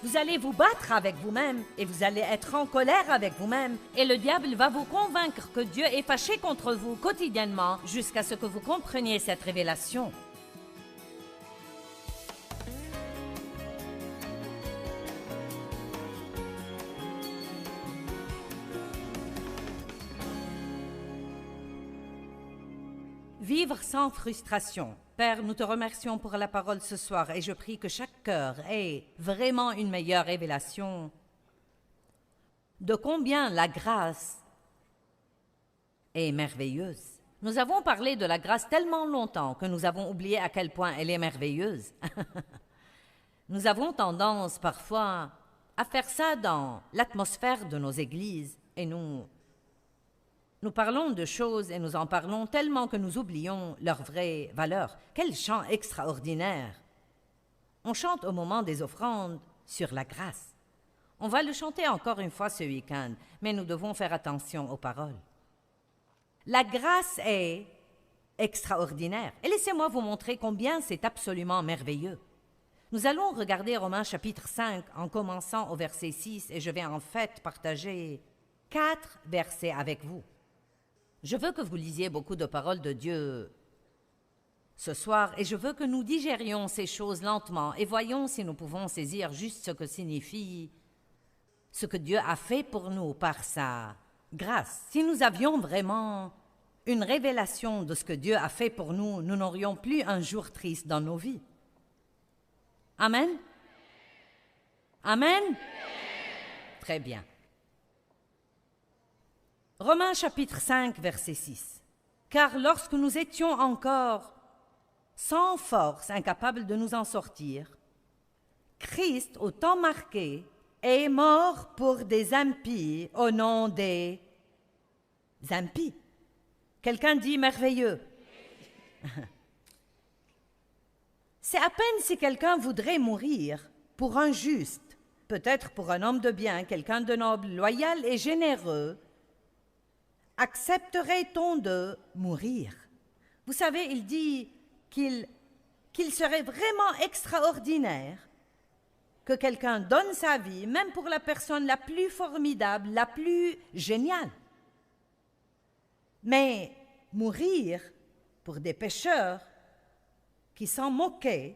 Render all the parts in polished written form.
Vous allez vous battre avec vous-même et vous allez être en colère avec vous-même. Et le diable va vous convaincre que Dieu est fâché contre vous quotidiennement jusqu'à ce que vous compreniez cette révélation. Vivre sans frustration. Père, nous te remercions pour la parole ce soir et je prie que chaque cœur ait vraiment une meilleure révélation de combien la grâce est merveilleuse. Nous avons parlé de la grâce tellement longtemps que nous avons oublié à quel point elle est merveilleuse. Nous avons tendance parfois à faire ça dans l'atmosphère de nos églises et nous parlons de choses et nous en parlons tellement que nous oublions leur vraie valeur. Quel chant extraordinaire! On chante au moment des offrandes sur la grâce. On va le chanter encore une fois ce week-end, mais nous devons faire attention aux paroles. La grâce est extraordinaire. Et laissez-moi vous montrer combien c'est absolument merveilleux. Nous allons regarder Romains chapitre 5 en commençant au verset 6 et je vais en fait partager 4 versets avec vous. Je veux que vous lisiez beaucoup de paroles de Dieu ce soir et je veux que nous digérions ces choses lentement et voyons si nous pouvons saisir juste ce que signifie ce que Dieu a fait pour nous par sa grâce. Si nous avions vraiment une révélation de ce que Dieu a fait pour nous, nous n'aurions plus un jour triste dans nos vies. Amen? Amen? Très bien. Romains chapitre 5, verset 6. « Car lorsque nous étions encore sans force, incapables de nous en sortir, Christ, au temps marqué, est mort pour des impies au nom des impies. » Quelqu'un dit merveilleux. C'est à peine si quelqu'un voudrait mourir pour un juste, peut-être pour un homme de bien, quelqu'un de noble, loyal et généreux, accepterait-on de mourir? Vous savez, il dit qu'il serait vraiment extraordinaire que quelqu'un donne sa vie, même pour la personne la plus formidable, la plus géniale. Mais mourir pour des pécheurs qui s'en moquaient,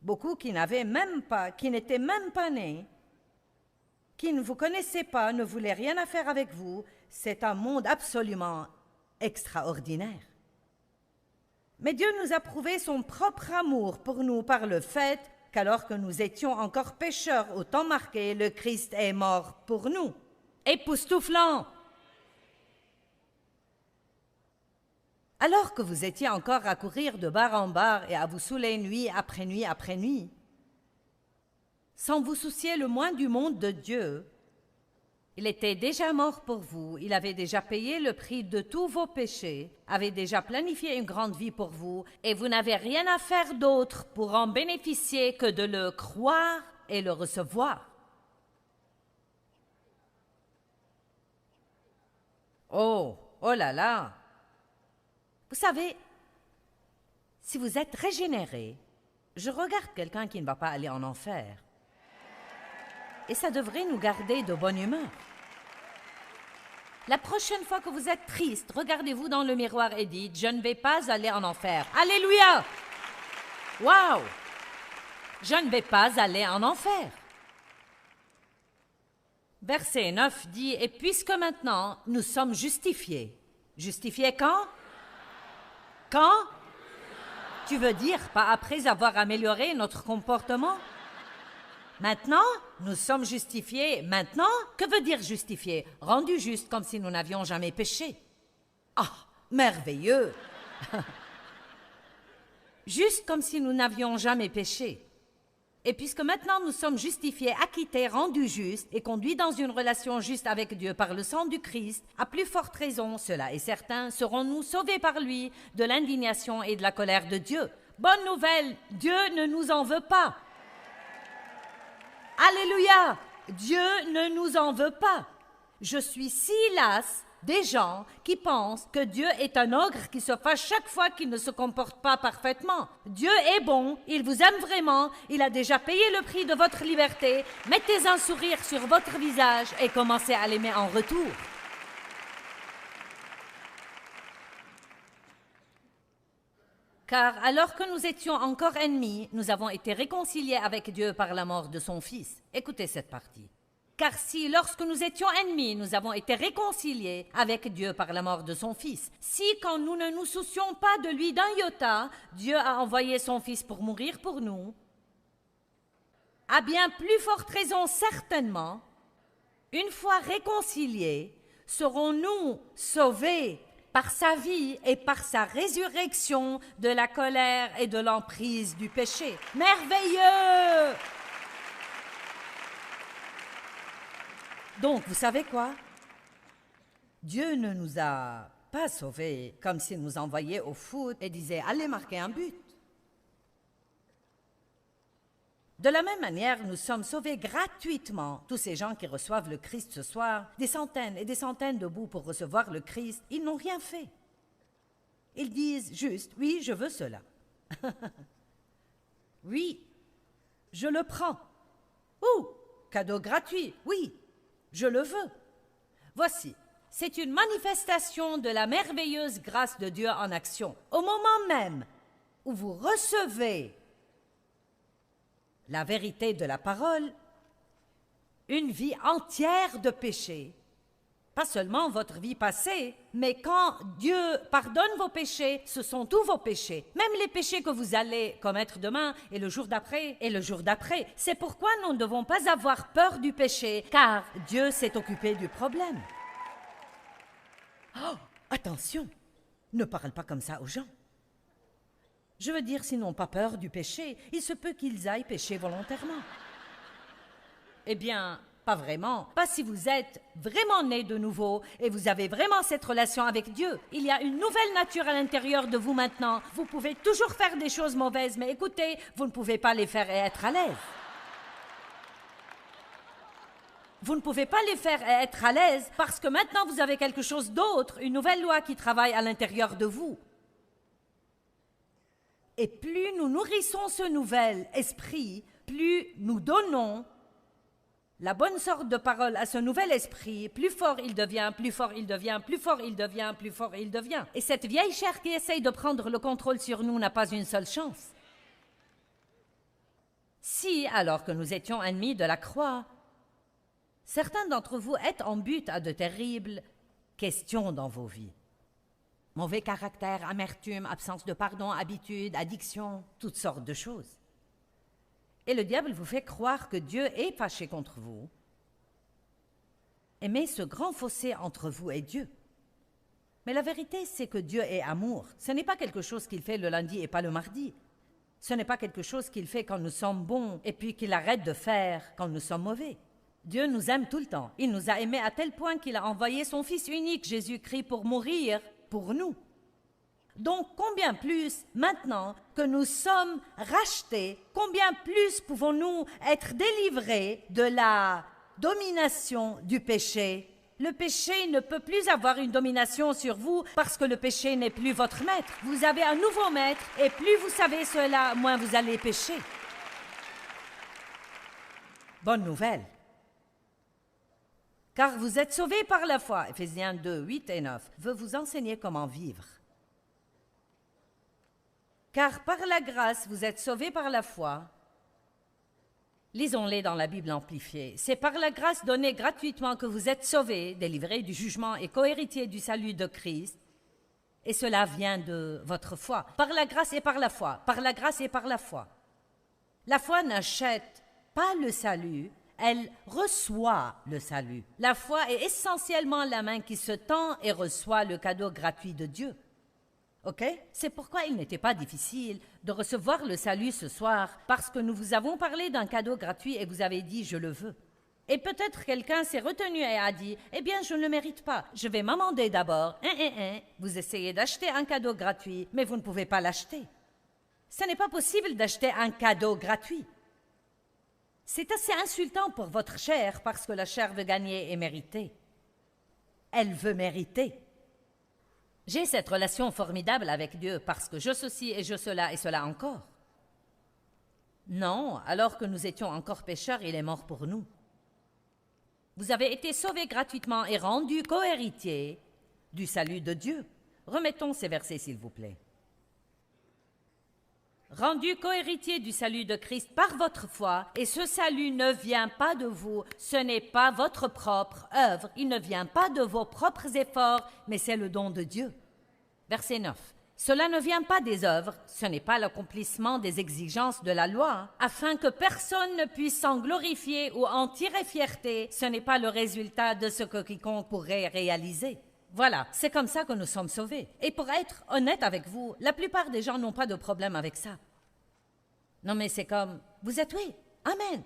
beaucoup qui n'étaient même pas nés, qui ne vous connaissaient pas, ne voulaient rien à faire avec vous, c'est un monde absolument extraordinaire. Mais Dieu nous a prouvé son propre amour pour nous par le fait qu'alors que nous étions encore pécheurs au temps marqué, le Christ est mort pour nous. Époustouflant! Alors que vous étiez encore à courir de bar en bar et à vous saouler nuit après nuit après nuit, sans vous soucier le moins du monde de Dieu, il était déjà mort pour vous, il avait déjà payé le prix de tous vos péchés, avait déjà planifié une grande vie pour vous, et vous n'avez rien à faire d'autre pour en bénéficier que de le croire et le recevoir. Oh là là! Vous savez, si vous êtes régénéré, je regarde quelqu'un qui ne va pas aller en enfer. Et ça devrait nous garder de bonne humeur. La prochaine fois que vous êtes triste, regardez-vous dans le miroir et dites « Je ne vais pas aller en enfer. » Alléluia! Wow! Je ne vais pas aller en enfer. Verset 9 dit « Et puisque maintenant nous sommes justifiés. » Justifiés quand? Quand? Tu veux dire pas après avoir amélioré notre comportement? Maintenant, nous sommes justifiés. Maintenant, que veut dire justifiés? Rendus justes comme si nous n'avions jamais péché. Ah, merveilleux! Juste comme si nous n'avions jamais péché. Et puisque maintenant nous sommes justifiés, acquittés, rendus justes et conduits dans une relation juste avec Dieu par le sang du Christ, à plus forte raison, cela est certain, serons-nous sauvés par lui de l'indignation et de la colère de Dieu. Bonne nouvelle, Dieu ne nous en veut pas. Alléluia! Dieu ne nous en veut pas. Je suis si lasse des gens qui pensent que Dieu est un ogre qui se fâche chaque fois qu'il ne se comporte pas parfaitement. Dieu est bon, il vous aime vraiment, il a déjà payé le prix de votre liberté. Mettez un sourire sur votre visage et commencez à l'aimer en retour. Car alors que nous étions encore ennemis, nous avons été réconciliés avec Dieu par la mort de son Fils. Écoutez cette partie. Car si, lorsque nous étions ennemis, nous avons été réconciliés avec Dieu par la mort de son Fils, si, quand nous ne nous soucions pas de lui d'un iota, Dieu a envoyé son Fils pour mourir pour nous, à bien plus forte raison certainement, une fois réconciliés, serons-nous sauvés par sa vie et par sa résurrection de la colère et de l'emprise du péché. Merveilleux! Donc, vous savez quoi? Dieu ne nous a pas sauvés comme s'il nous envoyait au foot et disait « Allez marquer un but ». De la même manière, nous sommes sauvés gratuitement. Tous ces gens qui reçoivent le Christ ce soir, des centaines et des centaines debout pour recevoir le Christ, ils n'ont rien fait. Ils disent juste « Oui, je veux cela. » Oui, je le prends. Ou cadeau gratuit, oui. Je le veux. Voici, c'est une manifestation de la merveilleuse grâce de Dieu en action. Au moment même où vous recevez la vérité de la parole, une vie entière de péché, pas seulement votre vie passée, mais quand Dieu pardonne vos péchés, ce sont tous vos péchés, même les péchés que vous allez commettre demain et le jour d'après et le jour d'après. C'est pourquoi nous ne devons pas avoir peur du péché, car Dieu s'est occupé du problème. Oh, attention, ne parle pas comme ça aux gens. Je veux dire, s'ils n'ont pas peur du péché, il se peut qu'ils aillent pécher volontairement. Eh bien, pas vraiment. Pas si vous êtes vraiment né de nouveau et vous avez vraiment cette relation avec Dieu. Il y a une nouvelle nature à l'intérieur de vous maintenant. Vous pouvez toujours faire des choses mauvaises, mais écoutez, vous ne pouvez pas les faire et être à l'aise. Vous ne pouvez pas les faire et être à l'aise parce que maintenant vous avez quelque chose d'autre, une nouvelle loi qui travaille à l'intérieur de vous. Et plus nous nourrissons ce nouvel esprit, plus nous donnons la bonne sorte de parole à ce nouvel esprit, plus fort il devient, plus fort il devient, plus fort il devient, plus fort il devient. Et cette vieille chair qui essaye de prendre le contrôle sur nous n'a pas une seule chance. Si, alors que nous étions ennemis de la croix, certains d'entre vous êtes en but à de terribles questions dans vos vies. Mauvais caractère, amertume, absence de pardon, habitude, addiction, toutes sortes de choses. Et le diable vous fait croire que Dieu est fâché contre vous et met ce grand fossé entre vous et Dieu. Mais la vérité, c'est que Dieu est amour. Ce n'est pas quelque chose qu'il fait le lundi et pas le mardi. Ce n'est pas quelque chose qu'il fait quand nous sommes bons et puis qu'il arrête de faire quand nous sommes mauvais. Dieu nous aime tout le temps. Il nous a aimés à tel point qu'il a envoyé son Fils unique, Jésus-Christ, pour mourir pour nous. Donc, combien plus, maintenant que nous sommes rachetés, combien plus pouvons-nous être délivrés de la domination du péché? Le péché ne peut plus avoir une domination sur vous parce que le péché n'est plus votre maître. Vous avez un nouveau maître et plus vous savez cela, moins vous allez pécher. Bonne nouvelle. Car vous êtes sauvés par la foi, Éphésiens 2, 8 et 9, veut vous enseigner comment vivre. Car par la grâce, vous êtes sauvés par la foi. Lisons-les dans la Bible amplifiée. C'est par la grâce donnée gratuitement que vous êtes sauvés, délivrés du jugement et cohéritiers du salut de Christ. Et cela vient de votre foi. Par la grâce et par la foi. Par la grâce et par la foi. La foi n'achète pas le salut, elle reçoit le salut. La foi est essentiellement la main qui se tend et reçoit le cadeau gratuit de Dieu. OK? C'est pourquoi il n'était pas difficile de recevoir le salut ce soir, parce que nous vous avons parlé d'un cadeau gratuit et vous avez dit « je le veux ». Et peut-être quelqu'un s'est retenu et a dit « eh bien, je ne le mérite pas, je vais m'amender d'abord. » Vous essayez d'acheter un cadeau gratuit, mais vous ne pouvez pas l'acheter. Ce n'est pas possible d'acheter un cadeau gratuit. C'est assez insultant pour votre chair parce que la chair veut gagner et mériter. elle veut mériter. J'ai cette relation formidable avec Dieu parce que je ceci et je cela et cela encore. Non, alors que nous étions encore pécheurs, il est mort pour nous. Vous avez été sauvés gratuitement et rendus co-héritiers du salut de Dieu. Remettons ces versets, s'il vous plaît. Rendu co-héritier du salut de Christ par votre foi, et ce salut ne vient pas de vous, ce n'est pas votre propre œuvre, il ne vient pas de vos propres efforts, mais c'est le don de Dieu. Verset 9. Cela ne vient pas des œuvres, ce n'est pas l'accomplissement des exigences de la loi, afin que personne ne puisse s'en glorifier ou en tirer fierté, ce n'est pas le résultat de ce que quiconque pourrait réaliser. Voilà, c'est comme ça que nous sommes sauvés. Et pour être honnête avec vous, la plupart des gens n'ont pas de problème avec ça. Non mais c'est comme, vous êtes oui, amen,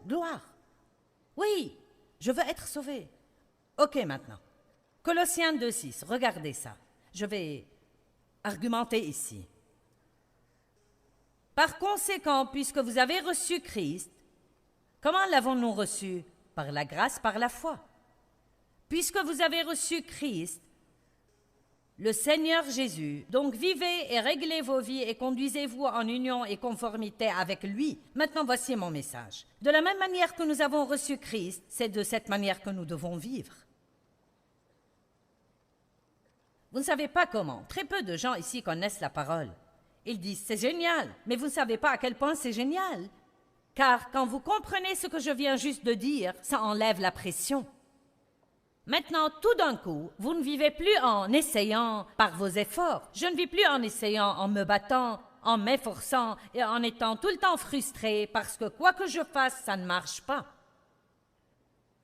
gloire. Oui, je veux être sauvé. Ok maintenant, Colossiens 2,6, regardez ça. Je vais argumenter ici. Par conséquent, puisque vous avez reçu Christ, comment l'avons-nous reçu? Par la grâce, par la foi. Puisque vous avez reçu Christ, le Seigneur Jésus, donc vivez et réglez vos vies et conduisez-vous en union et conformité avec lui. Maintenant, voici mon message. De la même manière que nous avons reçu Christ, c'est de cette manière que nous devons vivre. Vous ne savez pas comment. Très peu de gens ici connaissent la parole. Ils disent « c'est génial », mais vous ne savez pas à quel point c'est génial. Car quand vous comprenez ce que je viens juste de dire, ça enlève la pression. Maintenant, tout d'un coup, vous ne vivez plus en essayant par vos efforts. Je ne vis plus en essayant, en me battant, en m'efforçant et en étant tout le temps frustré parce que quoi que je fasse, ça ne marche pas.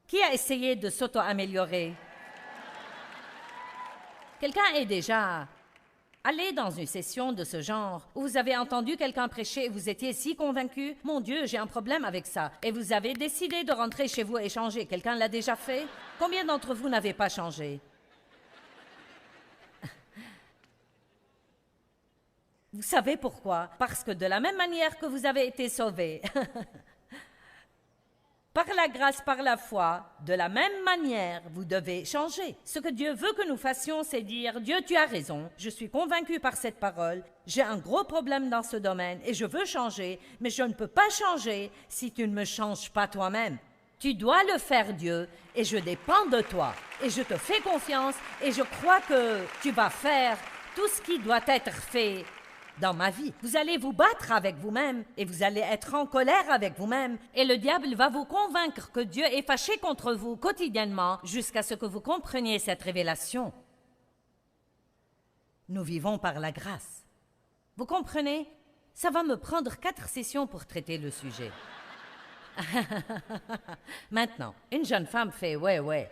Qui a essayé de s'auto-améliorer? Quelqu'un est déjà allé dans une session de ce genre où vous avez entendu quelqu'un prêcher et vous étiez si convaincu, « Mon Dieu, j'ai un problème avec ça » et vous avez décidé de rentrer chez vous et changer. Quelqu'un l'a déjà fait? Combien d'entre vous n'avez pas changé? Vous savez pourquoi? Parce que de la même manière que vous avez été sauvés, par la grâce, par la foi, de la même manière, vous devez changer. Ce que Dieu veut que nous fassions, c'est dire « Dieu, tu as raison, je suis convaincu par cette parole, j'ai un gros problème dans ce domaine et je veux changer, mais je ne peux pas changer si tu ne me changes pas toi-même. Tu dois le faire, Dieu, et je dépends de toi. Et je te fais confiance et je crois que tu vas faire tout ce qui doit être fait dans ma vie. Vous allez vous battre avec vous-même et vous allez être en colère avec vous-même et le diable va vous convaincre que Dieu est fâché contre vous quotidiennement jusqu'à ce que vous compreniez cette révélation. Nous vivons par la grâce. Vous comprenez? Ça va me prendre 4 sessions pour traiter le sujet. Maintenant, une jeune femme fait « ouais. »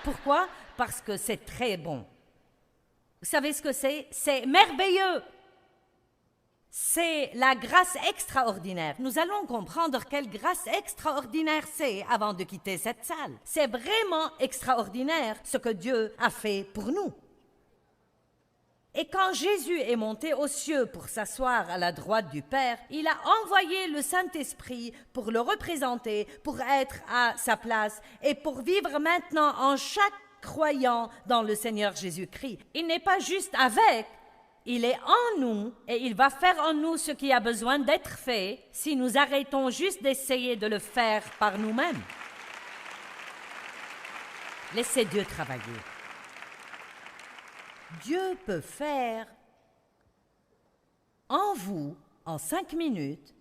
Pourquoi? Parce que c'est très bon. Vous savez ce que c'est? C'est merveilleux. C'est la grâce extraordinaire. Nous allons comprendre quelle grâce extraordinaire c'est avant de quitter cette salle. C'est vraiment extraordinaire ce que Dieu a fait pour nous. Et quand Jésus est monté aux cieux pour s'asseoir à la droite du Père, il a envoyé le Saint-Esprit pour le représenter, pour être à sa place et pour vivre maintenant en chaque croyant dans le Seigneur Jésus-Christ. Il n'est pas juste avec, il est en nous et il va faire en nous ce qui a besoin d'être fait si nous arrêtons juste d'essayer de le faire par nous-mêmes. Laissez Dieu travailler. Dieu peut faire en vous, en 5 minutes,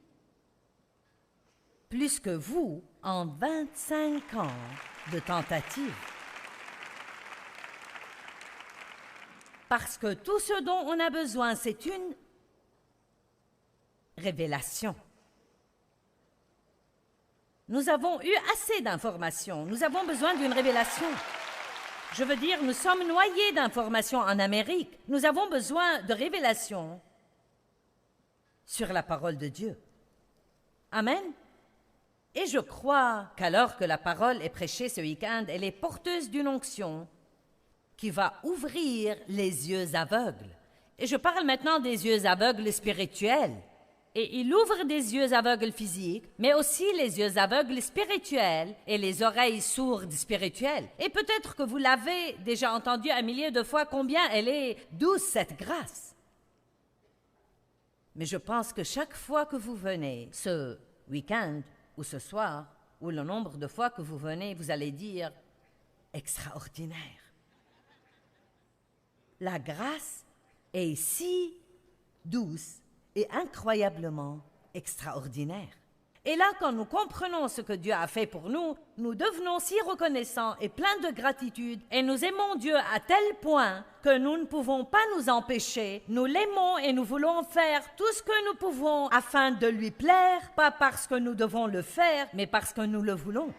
plus que vous en 25 ans de tentative. Parce que tout ce dont on a besoin, c'est une révélation. Nous avons eu assez d'informations. Nous avons besoin d'une révélation. Je veux dire, nous sommes noyés d'informations en Amérique. Nous avons besoin de révélations sur la parole de Dieu. Amen. Et je crois qu'alors que la parole est prêchée ce week-end, elle est porteuse d'une onction qui va ouvrir les yeux aveugles. Et je parle maintenant des yeux aveugles spirituels. Et il ouvre des yeux aveugles physiques, mais aussi les yeux aveugles spirituels et les oreilles sourdes spirituelles. Et peut-être que vous l'avez déjà entendu un millier de fois combien elle est douce, cette grâce. Mais je pense que chaque fois que vous venez, ce week-end ou ce soir, ou le nombre de fois que vous venez, vous allez dire « extraordinaire ». La grâce est si douce et incroyablement extraordinaire. Et là, quand nous comprenons ce que Dieu a fait pour nous, nous devenons si reconnaissants et pleins de gratitude, et nous aimons Dieu à tel point que nous ne pouvons pas nous empêcher. Nous l'aimons et nous voulons faire tout ce que nous pouvons afin de lui plaire, pas parce que nous devons le faire, mais parce que nous le voulons.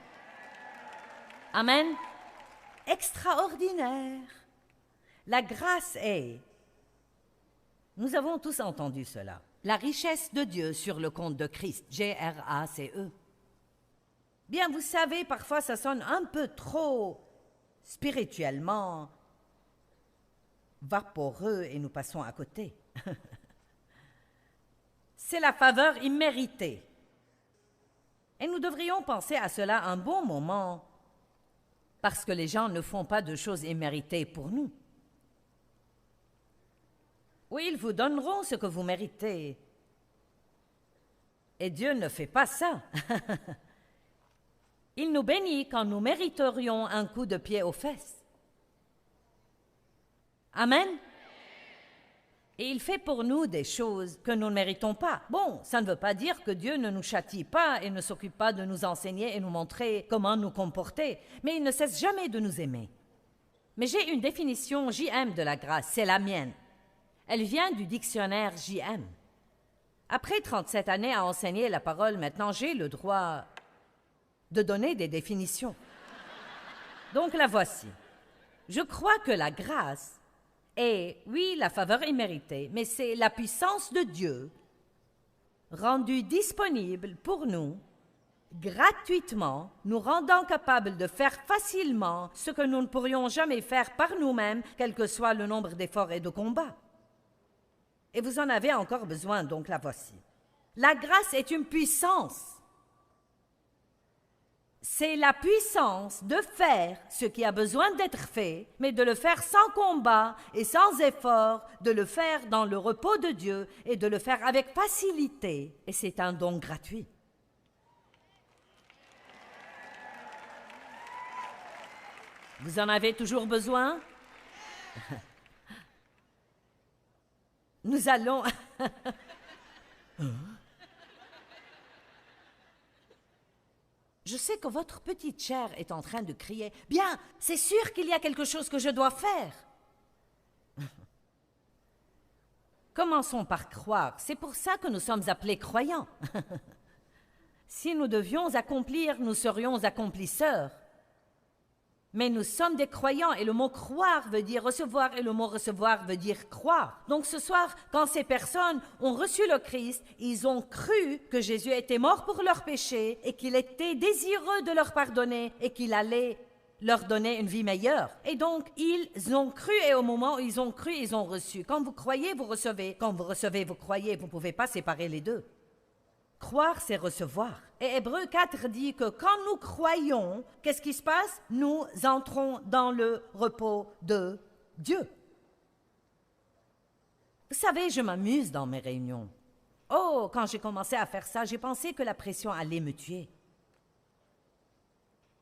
Amen. Extraordinaire. La grâce est... Nous avons tous entendu cela. La richesse de Dieu sur le compte de Christ, G-R-A-C-E. Bien, vous savez, parfois ça sonne un peu trop spirituellement vaporeux et nous passons à côté. C'est la faveur imméritée. Et nous devrions penser à cela un bon moment, parce que les gens ne font pas de choses imméritées pour nous. Oui, ils vous donneront ce que vous méritez. Et Dieu ne fait pas ça. Il nous bénit quand nous mériterions un coup de pied aux fesses. Amen. Et il fait pour nous des choses que nous ne méritons pas. Bon, ça ne veut pas dire que Dieu ne nous châtie pas et ne s'occupe pas de nous enseigner et nous montrer comment nous comporter, mais il ne cesse jamais de nous aimer. Mais j'ai une définition JM de la grâce, c'est la mienne. Elle vient du dictionnaire JM. Après 37 années à enseigner la parole, maintenant j'ai le droit de donner des définitions. Donc la voici. Je crois que la grâce est, oui, la faveur imméritée, mais c'est la puissance de Dieu rendue disponible pour nous, gratuitement, nous rendant capables de faire facilement ce que nous ne pourrions jamais faire par nous-mêmes, quel que soit le nombre d'efforts et de combats. Et vous en avez encore besoin, donc la voici. La grâce est une puissance. C'est la puissance de faire ce qui a besoin d'être fait, mais de le faire sans combat et sans effort, de le faire dans le repos de Dieu et de le faire avec facilité. Et c'est un don gratuit. Vous en avez toujours besoin? Nous allons... Je sais que votre petite chair est en train de crier. Bien, c'est sûr qu'il y a quelque chose que je dois faire. Commençons par croire. C'est pour ça que nous sommes appelés croyants. Si nous devions accomplir, nous serions accomplisseurs. Mais nous sommes des croyants et le mot croire veut dire recevoir et le mot recevoir veut dire croire. Donc ce soir, quand ces personnes ont reçu le Christ, ils ont cru que Jésus était mort pour leurs péchés et qu'il était désireux de leur pardonner et qu'il allait leur donner une vie meilleure. Et donc, ils ont cru et au moment où ils ont cru, ils ont reçu. Quand vous croyez, vous recevez. Quand vous recevez, vous croyez. Vous ne pouvez pas séparer les deux. Croire, c'est recevoir. Et Hébreux 4 dit que quand nous croyons, qu'est-ce qui se passe? Nous entrons dans le repos de Dieu. Vous savez, je m'amuse dans mes réunions. Oh, quand j'ai commencé à faire ça, j'ai pensé que la pression allait me tuer.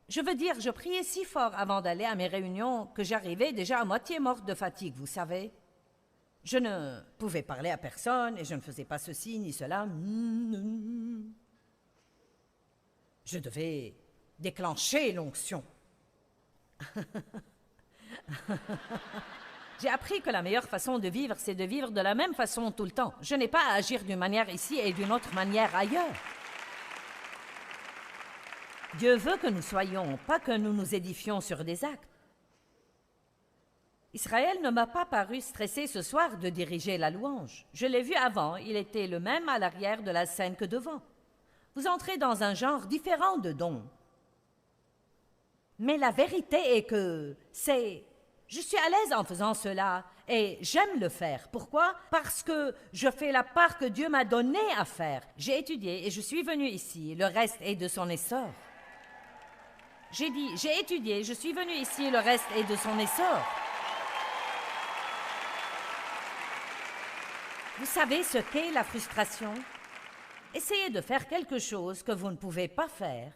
Je veux dire, je priais si fort avant d'aller à mes réunions que j'arrivais déjà à moitié morte de fatigue, vous savez. Je ne pouvais parler à personne et je ne faisais pas ceci ni cela. Je devais déclencher l'onction. J'ai appris que la meilleure façon de vivre, c'est de vivre de la même façon tout le temps. Je n'ai pas à agir d'une manière ici et d'une autre manière ailleurs. Dieu veut que nous soyons, pas que nous nous édifions sur des actes. Israël ne m'a pas paru stressé ce soir de diriger la louange. Je l'ai vu avant, il était le même à l'arrière de la scène que devant. Vous entrez dans un genre différent de dons. Mais la vérité est que c'est Je suis à l'aise en faisant cela et j'aime le faire. Pourquoi? Parce que je fais la part que Dieu m'a donnée à faire. J'ai étudié et je suis venue ici. Le reste est de son essor. J'ai dit, j'ai étudié, je suis venue ici, le reste est de son essor. Vous savez ce qu'est la frustration? Essayez de faire quelque chose que vous ne pouvez pas faire.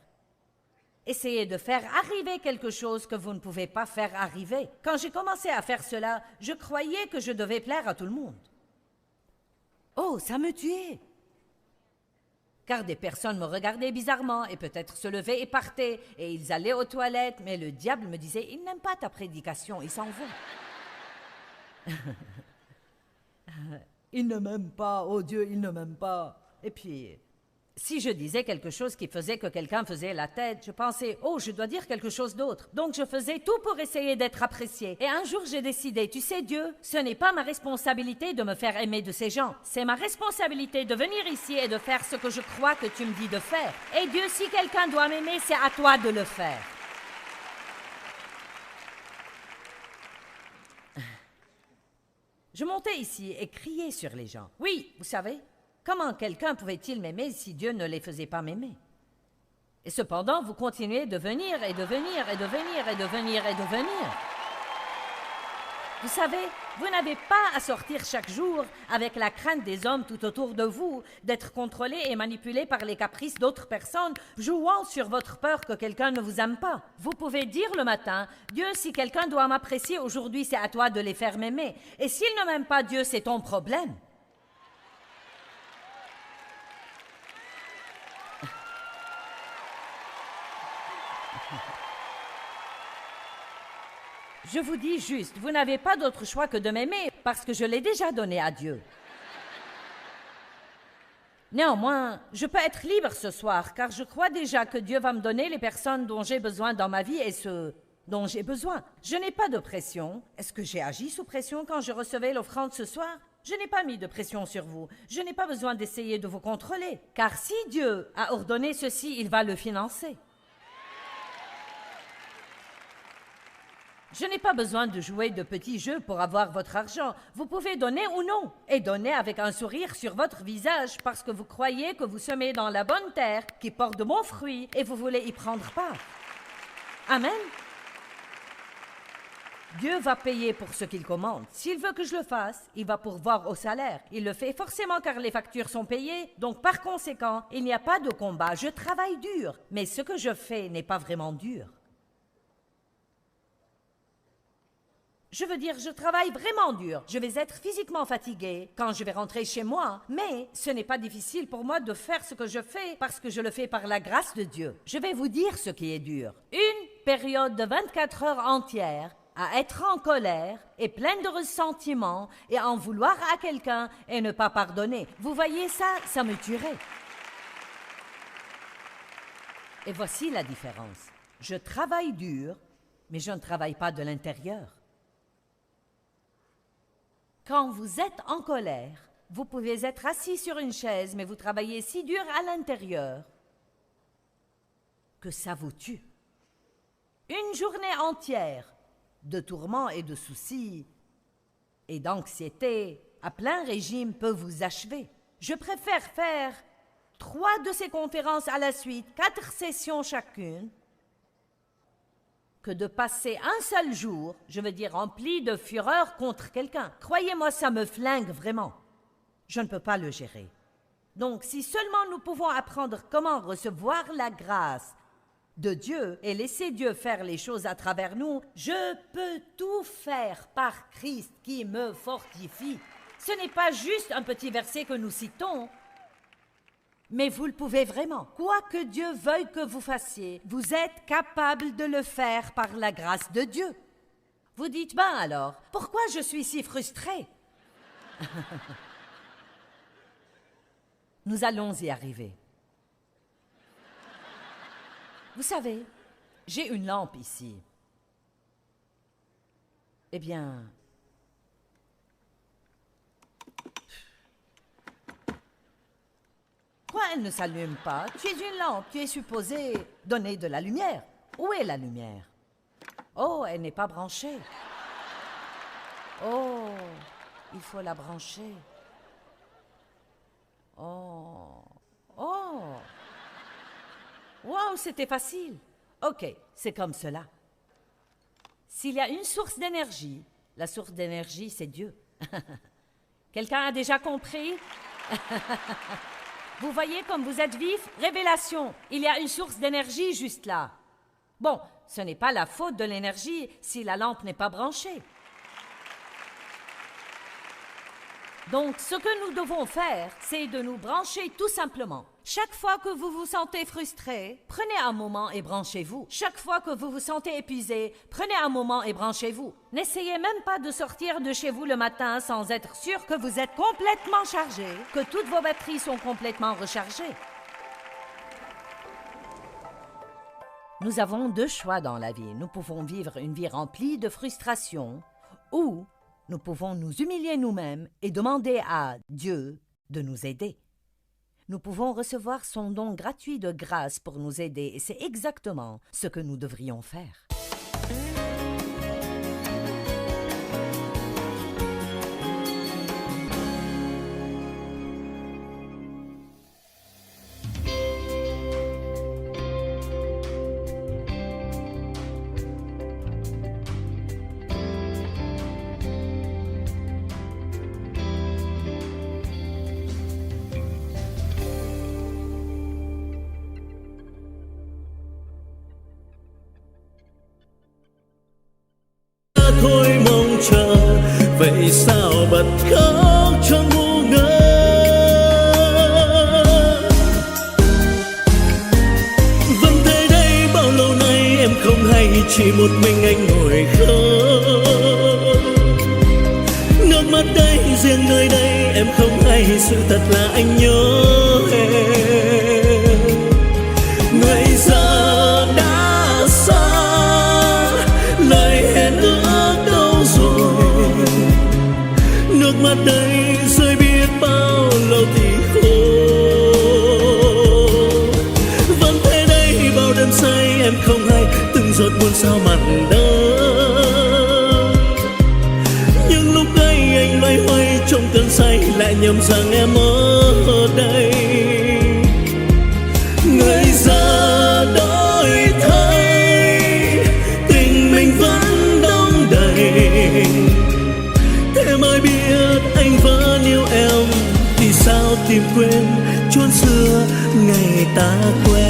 Essayez de faire arriver quelque chose que vous ne pouvez pas faire arriver. Quand j'ai commencé à faire cela, je croyais que je devais plaire à tout le monde. Oh, ça me tuait! Car des personnes me regardaient bizarrement et peut-être se levaient et partaient, et ils allaient aux toilettes, mais le diable me disait « Il n'aime pas ta prédication, il s'en va. » Il ne m'aime pas, oh Dieu, il ne m'aime pas. Et puis, si je disais quelque chose qui faisait que quelqu'un faisait la tête, je pensais « Oh, je dois dire quelque chose d'autre. » Donc je faisais tout pour essayer d'être appréciée. Et un jour, j'ai décidé, tu sais Dieu, ce n'est pas ma responsabilité de me faire aimer de ces gens. C'est ma responsabilité de venir ici et de faire ce que je crois que tu me dis de faire. Et Dieu, si quelqu'un doit m'aimer, c'est à toi de le faire. Je montais ici et criais sur les gens. Oui, vous savez, comment quelqu'un pouvait-il m'aimer si Dieu ne les faisait pas m'aimer? Et cependant, vous continuez de venir et de venir et de venir et de venir et de venir. Vous savez, vous n'avez pas à sortir chaque jour avec la crainte des hommes tout autour de vous, d'être contrôlé et manipulé par les caprices d'autres personnes, jouant sur votre peur que quelqu'un ne vous aime pas. Vous pouvez dire le matin, Dieu, si quelqu'un doit m'apprécier aujourd'hui, c'est à toi de les faire m'aimer. Et s'il ne m'aime pas, Dieu, c'est ton problème. Je vous dis juste, vous n'avez pas d'autre choix que de m'aimer parce que je l'ai déjà donné à Dieu. Néanmoins, je peux être libre ce soir car je crois déjà que Dieu va me donner les personnes dont j'ai besoin dans ma vie et ceux dont j'ai besoin. Je n'ai pas de pression. Est-ce que j'ai agi sous pression quand je recevais l'offrande ce soir? Je n'ai pas mis de pression sur vous. Je n'ai pas besoin d'essayer de vous contrôler. Car si Dieu a ordonné ceci, il va le financer. Je n'ai pas besoin de jouer de petits jeux pour avoir votre argent. Vous pouvez donner ou non, et donner avec un sourire sur votre visage parce que vous croyez que vous semez dans la bonne terre qui porte de bons fruits et vous voulez y prendre part. Amen. Dieu va payer pour ce qu'il commande. S'il veut que je le fasse, il va pourvoir au salaire. Il le fait forcément car les factures sont payées, donc par conséquent, il n'y a pas de combat. Je travaille dur, mais ce que je fais n'est pas vraiment dur. Je veux dire, je travaille vraiment dur. Je vais être physiquement fatiguée quand je vais rentrer chez moi, mais ce n'est pas difficile pour moi de faire ce que je fais parce que je le fais par la grâce de Dieu. Je vais vous dire ce qui est dur. Une période de 24 heures entières à être en colère et pleine de ressentiments et à en vouloir à quelqu'un et ne pas pardonner. Vous voyez ça, ça me tuerait. Et voici la différence. Je travaille dur, mais je ne travaille pas de l'intérieur. Quand vous êtes en colère, vous pouvez être assis sur une chaise, mais vous travaillez si dur à l'intérieur que ça vous tue. Une journée entière de tourments et de soucis et d'anxiété à plein régime peut vous achever. Je préfère faire 3 de ces conférences à la suite, 4 sessions chacune, que de passer un seul jour, je veux dire rempli de fureur contre quelqu'un. Croyez-moi, ça me flingue vraiment. Je ne peux pas le gérer. Donc, si seulement nous pouvons apprendre comment recevoir la grâce de Dieu et laisser Dieu faire les choses à travers nous, je peux tout faire par Christ qui me fortifie. Ce n'est pas juste un petit verset que nous citons, mais vous le pouvez vraiment. Quoi que Dieu veuille que vous fassiez, vous êtes capable de le faire par la grâce de Dieu. Vous dites, ben alors, pourquoi je suis si frustrée? Nous allons y arriver. Vous savez, j'ai une lampe ici. Eh bien, pourquoi elle ne s'allume pas? Tu es une lampe, tu es supposée donner de la lumière. Où est la lumière? Oh, elle n'est pas branchée. Oh, il faut la brancher. Oh, oh. Wow, c'était facile. Ok, c'est comme cela. S'il y a une source d'énergie, la source d'énergie, c'est Dieu. Quelqu'un a déjà compris? Vous voyez comme vous êtes vif? Révélation. Il y a une source d'énergie juste là. Bon, ce n'est pas la faute de l'énergie si la lampe n'est pas branchée. Donc, ce que nous devons faire, c'est de nous brancher tout simplement. Chaque fois que vous vous sentez frustré, prenez un moment et branchez-vous. Chaque fois que vous vous sentez épuisé, prenez un moment et branchez-vous. N'essayez même pas de sortir de chez vous le matin sans être sûr que vous êtes complètement chargé, que toutes vos batteries sont complètement rechargées. Nous avons deux choix dans la vie. Nous pouvons vivre une vie remplie de frustration ou nous pouvons nous humilier nous-mêmes et demander à Dieu de nous aider. Nous pouvons recevoir son don gratuit de grâce pour nous aider et c'est exactement ce que nous devrions faire. Thôi mong chờ vậy sao bật khóc trong ngu ngơ vẫn thế đây bao lâu nay em không hay chỉ một mình anh ngồi khóc nước mắt đây riêng nơi đây em không hay sự thật là anh nhớ em người giờ đã xa lời hẹn ước đâu rồi nước mắt đây rơi biết bao lâu thì khô vẫn thế đây bao đêm say em không hay từng giọt buồn sao mặn đắng nhưng lúc ấy anh loay hoay trong cơn say lại nhầm rằng em ở đây người giờ đổi thay tình mình vẫn đong đầy thế mới biết anh vẫn yêu em vì sao tìm quên chốn xưa ngày ta quen.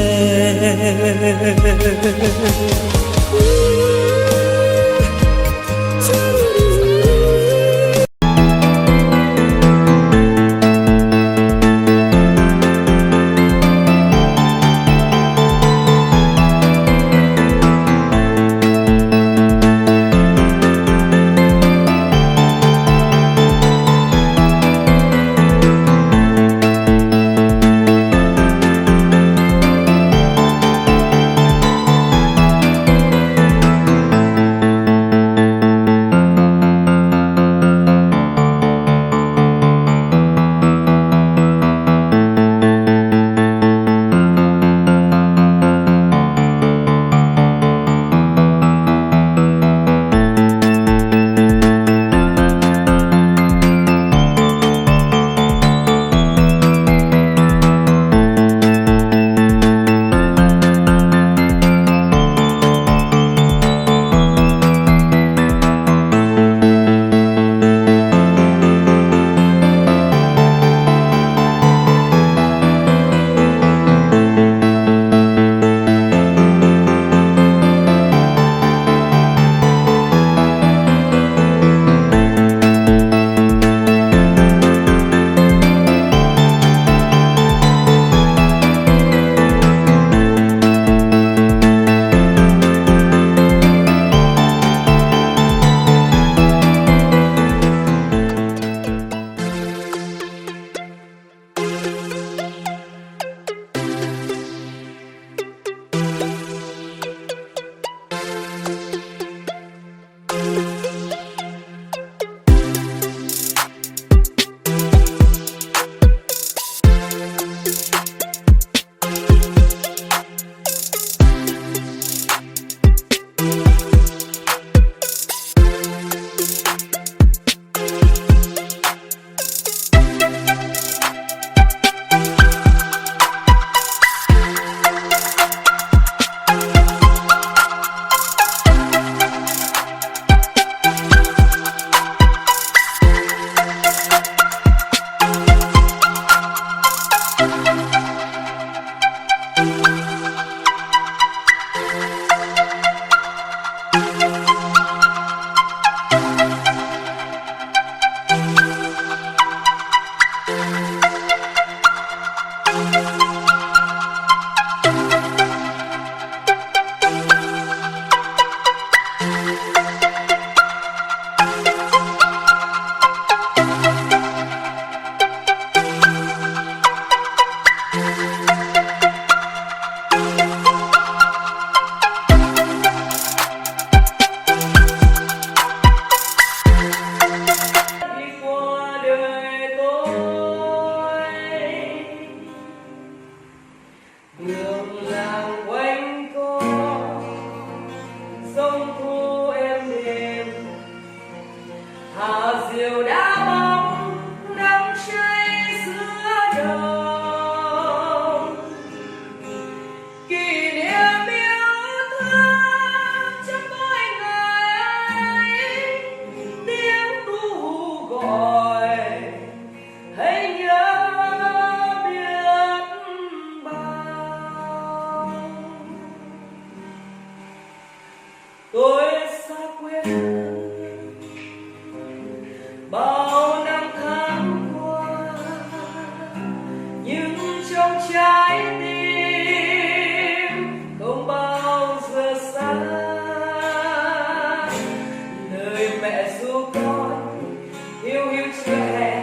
yêu chưa hẹn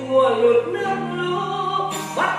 mùa lụt nước lũ bắt